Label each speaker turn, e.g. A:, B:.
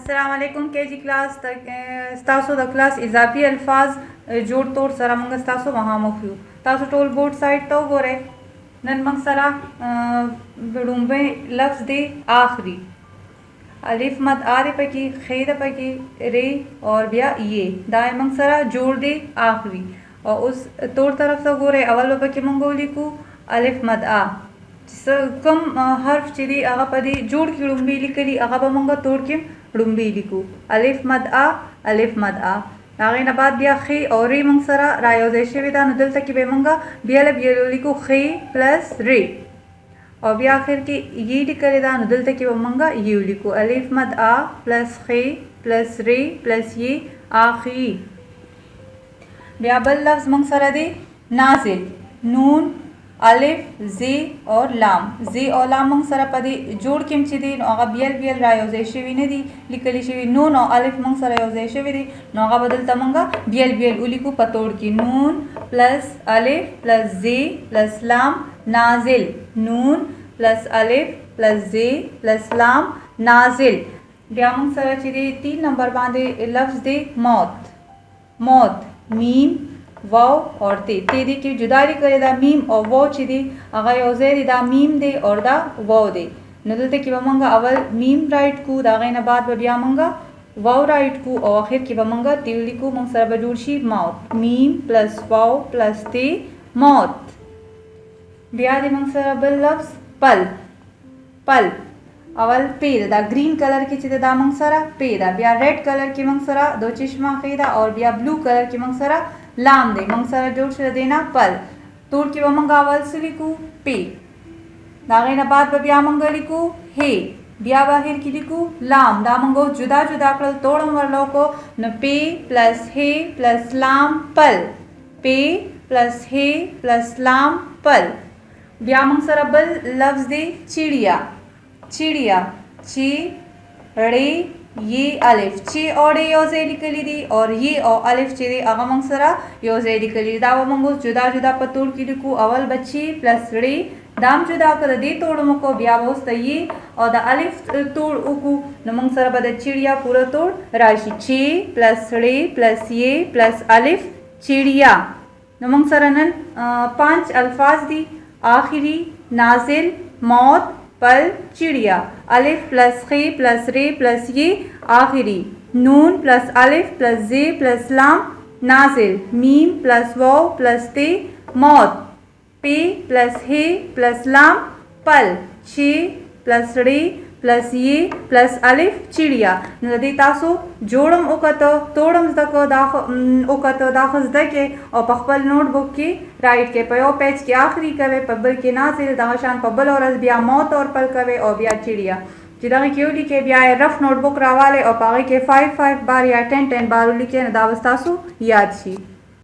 A: अस्सलाम वालेकुम KG class ستاسو د کلاس اضافي الفاظ جوړ توړ سره موږ ستاسو مخامخ یو. تاسو ټول بورډ سایډ ته وګورئ. نن موږ سره لومړی لفظ دی آخري. الف مد آ دی پکې، خې ده پکې، ری اور بیا یې. دا موږ سره جوړ دی آخري. او اوس توړ طرف ته وګورئ. اول به پکې موږ ولیکو الف مد آ. کوم حرف چې دی هغه په دې جوړ کې لومبي لیکلي هغه به موږ توړ کې لومبي لیکو. الف مد آ، الف مد آ. هغې نه بعد بیا خې او ری موږ سره رایوځای شوې ده، نو دلته کې به موږ بیا لیکو خې پلس ری. او بیا اخر کې یې لیکلې ده، نو دلته کې به موږ یې لیکو. الف مد آ پلس خې پلس ری پلس یې آخري. بیا بل لفظ موږ سره دی نازل. نون، الف، زی اور لام. زی او لام موږ سره په دې جوړ کې چې دی نو هغه بیل بیل رایوځای شوي نه دي لیکلی شوي. نون او الف موږ سره یوځای شوي دي، نو هغه به دلته موږ بیل بیل ولیکو په توړ کې. نون پلس الف پلس زی پلس لام نازل. نون پلس الف پلس زی پلس لام نازل. بیا موږ سره چې دی 3 نمبر باندې لفظ دی موت. موت میم واو اور تے دی کې جدا لیکلې دا میم او واو چې دی هغه یوځای دی. دا میم دی اور دا واو دی. نو دلته کې به موږ اول میم رائټ کو، دا غې نه بعد به بیا موږ واو رائټ کو او اخر کې به موږ تی لیکو. موږ سره به جوړ شي موت. میم پلس واو پلس تی موت. بیا دی موږ سره بل لفظ پل. پل اول پی دا گرین کلر کې چې دا موږ سره پی دا، بیا ریډ کلر کې موږ سره دو چشمه خې دا اور بیا بلو کلر کې موږ سره لام دی. موږ سره جوړ شو دینا پل. توړ کې به موږ اول څه لیکو پی. دا غې نه بعد به بیا موږ لیکو هی. بیا بهر کې لیکو لام. دا موږ جدا جدا کړل، توړم ورلو کو. نو پی پلس هی پلس لام پل. پی پلس هی پلس لام پل. بیا موږ سره بل لفظ دی چڑیا. چڑیا چی ړې یہ الف. چی او ړې یوځای لیکلي دي اور یہ او الف چې دی هغه موږ سره یوځای لیکلي دي. دا به موږ جدا جدا په توړ کې لیکو. اول به چی پلس ړې دام جدا کړه دې توړ مو کو. بیا به اوس ته یہ او د الف توړ وکړو، نو موږ سره به د چړیا پوره توړ راشي. چی پلس ړې پلس یہ پلس الف چڑیا. نو موږ سره نن 5 الفاظ دي آخري، نازل، موت، پل، چڑیا. الف پلس خی پلس ری پلس یہ آخری. نون پلس الف پلس زی پلس لام نازل. میم پلس واو پلس تے موت. پی پلس ہے پلس لام پل. چھ پلس ری پلس یہ پلس الف چڑیا. نو دې تاسو جوړم وکړه، توړم زده کو، دا وکړه، دا خو زده کې او په خپل نوٹ بک کې رائټ کې. په یو پیج کې آخري کوي، په بل کې نازل، دغه شان په بل ورځ بیا موت اور پل کوي او بیا چڑیا. چې دغه کې ولیکئ بیا یې رف نوٹ بک راوالی او په هغې کې 5 بار یا 10 بار ولیکئ، نو دا به ستاسو یاد شي.